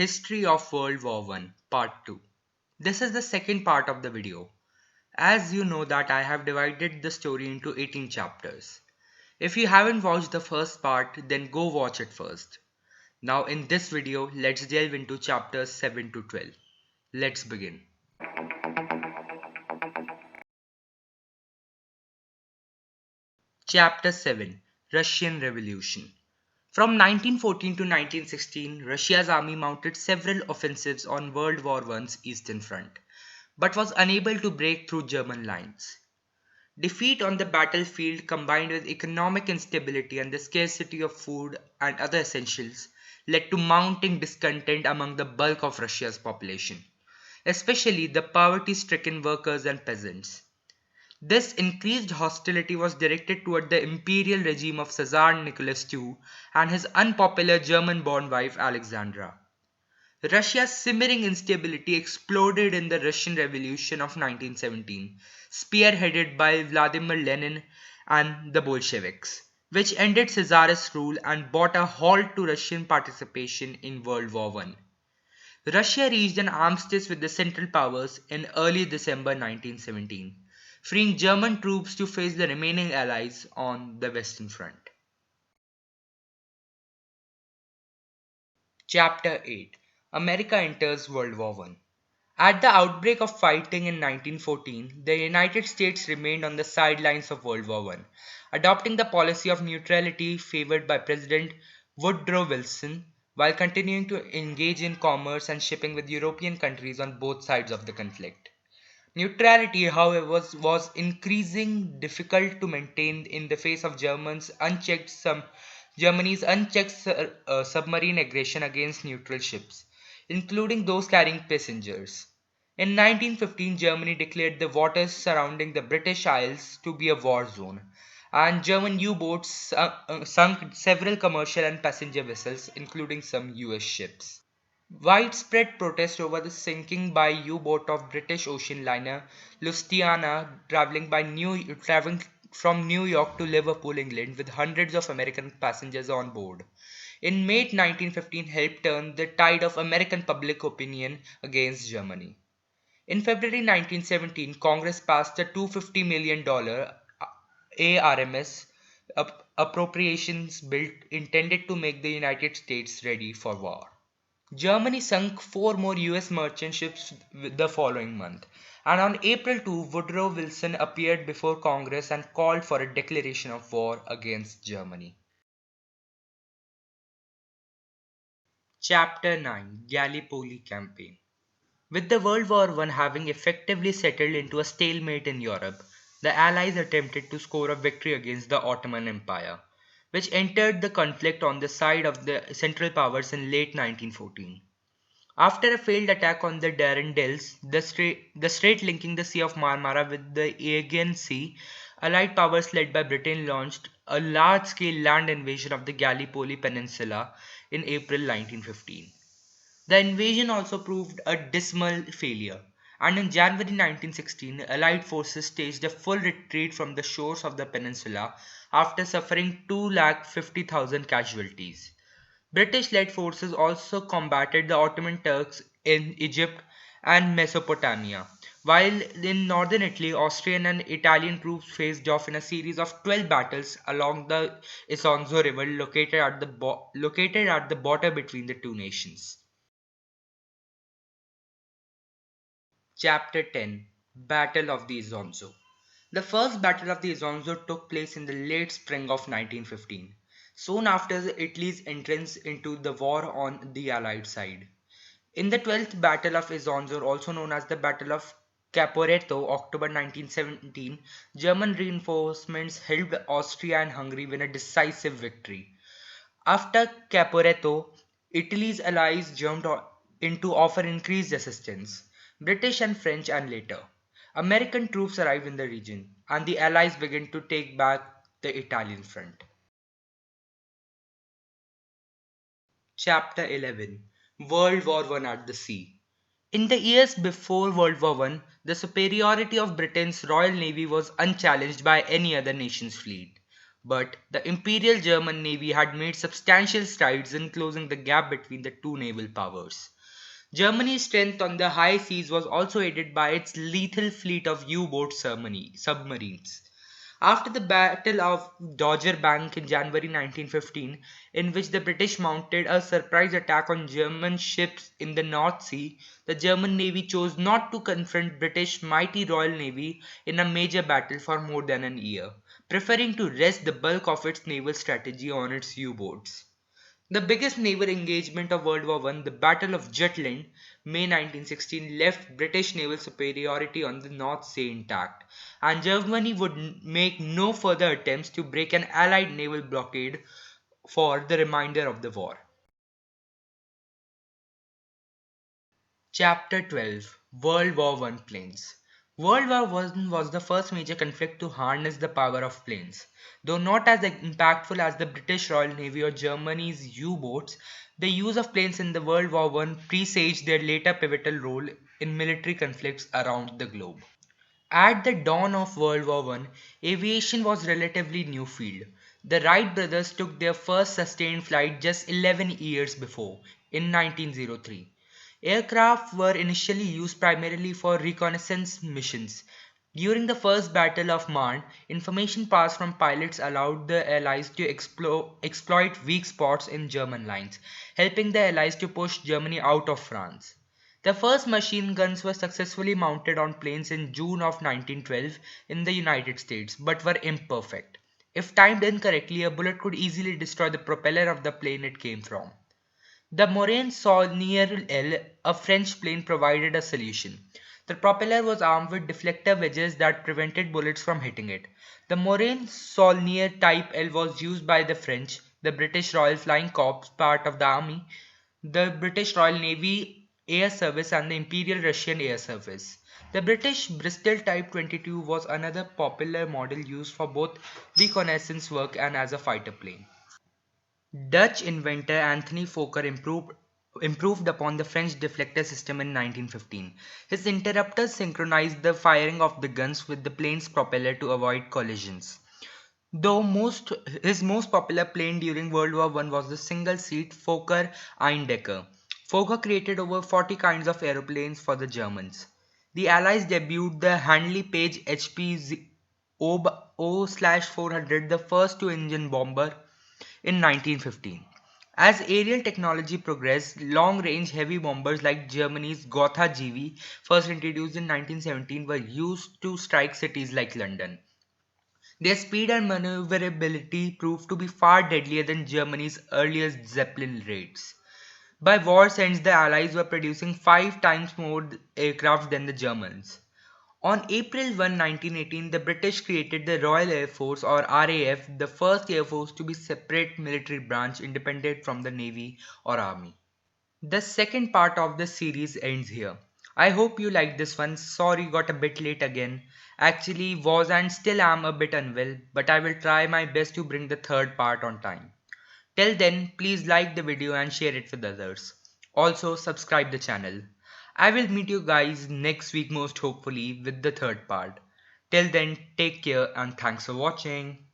History of World War One, Part 2. This is the second part of the video. As you know that I have divided the story into 18 chapters. If you haven't watched the first part, then go watch it first. Now in this video, let's delve into chapters 7 to 12. Let's begin. Chapter 7, Russian Revolution. From 1914 to 1916, Russia's army mounted several offensives on World War I's Eastern Front, but was unable to break through German lines. Defeat on the battlefield combined with economic instability and the scarcity of food and other essentials led to mounting discontent among the bulk of Russia's population, especially the poverty-stricken workers and peasants. This increased hostility was directed toward the imperial regime of Tsar Nicholas II and his unpopular German-born wife Alexandra. Russia's simmering instability exploded in the Russian Revolution of 1917, spearheaded by Vladimir Lenin and the Bolsheviks, which ended Tsarist rule and brought a halt to Russian participation in World War I. Russia reached an armistice with the Central Powers in early December 1917, freeing German troops to face the remaining allies on the Western Front. Chapter 8, America Enters World War I. At the outbreak of fighting in 1914, the United States remained on the sidelines of World War I, adopting the policy of neutrality favored by President Woodrow Wilson while continuing to engage in commerce and shipping with European countries on both sides of the conflict. Neutrality, however, was increasingly difficult to maintain in the face of Germany's unchecked submarine aggression against neutral ships, including those carrying passengers. In 1915, Germany declared the waters surrounding the British Isles to be a war zone, and German U-boats sunk several commercial and passenger vessels, including some US ships. Widespread protest over the sinking by U-boat of British ocean liner Lusitania traveling from New York to Liverpool, England, with hundreds of American passengers on board. In May 1915 helped turn the tide of American public opinion against Germany. In February 1917, Congress passed a $250 million ARMS appropriations bill intended to make the United States ready for war. Germany sunk four more US merchant ships the following month, and on April 2, Woodrow Wilson appeared before Congress and called for a declaration of war against Germany. Chapter 9, Gallipoli Campaign. With the World War I having effectively settled into a stalemate in Europe, the Allies attempted to score a victory against the Ottoman Empire, which entered the conflict on the side of the Central Powers in late 1914. After a failed attack on the Dardanelles, the strait linking the Sea of Marmara with the Aegean Sea, Allied powers led by Britain launched a large-scale land invasion of the Gallipoli Peninsula in April 1915. The invasion also proved a dismal failure, and in January 1916, Allied forces staged a full retreat from the shores of the peninsula after suffering 250,000 casualties. British-led forces also combated the Ottoman Turks in Egypt and Mesopotamia, while in northern Italy, Austrian and Italian troops faced off in a series of 12 battles along the Isonzo River located at the border between the two nations. Chapter 10, Battle of the Isonzo. The first Battle of the Isonzo took place in the late spring of 1915, soon after Italy's entrance into the war on the Allied side. In the 12th Battle of Isonzo, also known as the Battle of Caporetto, October 1917, German reinforcements helped Austria and Hungary win a decisive victory. After Caporetto, Italy's allies jumped in to offer increased assistance. British and French and later, American troops arrived in the region, and the Allies began to take back the Italian front. Chapter 11, World War I at the Sea. In the years before World War I, the superiority of Britain's Royal Navy was unchallenged by any other nation's fleet. but the Imperial German Navy had made substantial strides in closing the gap between the two naval powers. Germany's strength on the high seas was also aided by its lethal fleet of U-boat submarines. After the Battle of Dogger Bank in January 1915, in which the British mounted a surprise attack on German ships in the North Sea, the German Navy chose not to confront British mighty Royal Navy in a major battle for more than a year, preferring to rest the bulk of its naval strategy on its U-boats. The biggest naval engagement of World War I, the Battle of Jutland, May 1916, left British naval superiority on the North Sea intact, and Germany would make no further attempts to break an Allied naval blockade for the remainder of the war. Chapter 12, World War I Planes. World War I was the first major conflict to harness the power of planes. Though not as impactful as the British Royal Navy or Germany's U-boats, the use of planes in the World War I presaged their later pivotal role in military conflicts around the globe. At the dawn of World War I, aviation was a relatively new field. The Wright brothers took their first sustained flight just 11 years before, in 1903. Aircraft were initially used primarily for reconnaissance missions. During the First Battle of Marne, information passed from pilots allowed the Allies to exploit weak spots in German lines, helping the Allies to push Germany out of France. The first machine guns were successfully mounted on planes in June of 1912 in the United States, but were imperfect. If timed incorrectly, a bullet could easily destroy the propeller of the plane it came from. The Morane Saulnier L, a French plane, provided a solution. The propeller was armed with deflector wedges that prevented bullets from hitting it. The Morane Saulnier Type L was used by the French, the British Royal Flying Corps, part of the army, the British Royal Navy Air Service, and the Imperial Russian Air Service. The British Bristol Type 22 was another popular model used for both reconnaissance work and as a fighter plane. Dutch inventor Anthony Fokker improved upon the French deflector system in 1915. His interrupters synchronized the firing of the guns with the plane's propeller to avoid collisions. Though his most popular plane during World War I was the single-seat Fokker Eindecker. Fokker created over 40 kinds of aeroplanes for the Germans. The Allies debuted the Handley Page HP O/400, the first two-engine bomber, in 1915. As aerial technology progressed, long-range heavy bombers like Germany's Gotha GV, first introduced in 1917, were used to strike cities like London. Their speed and maneuverability proved to be far deadlier than Germany's earliest Zeppelin raids. By war's end, the Allies were producing 5 times more aircraft than the Germans. On April 1, 1918, the British created the Royal Air Force, or RAF, the first air force to be separate military branch independent from the Navy or Army. The second part of the series ends here. I hope you liked this one. Sorry, got a bit late again. Actually, was and still am a bit unwell, but I will try my best to bring the third part on time. Till then, please like the video and share it with others. Also, subscribe the channel. I will meet you guys next week most hopefully with the third part. Till then, take care and thanks for watching.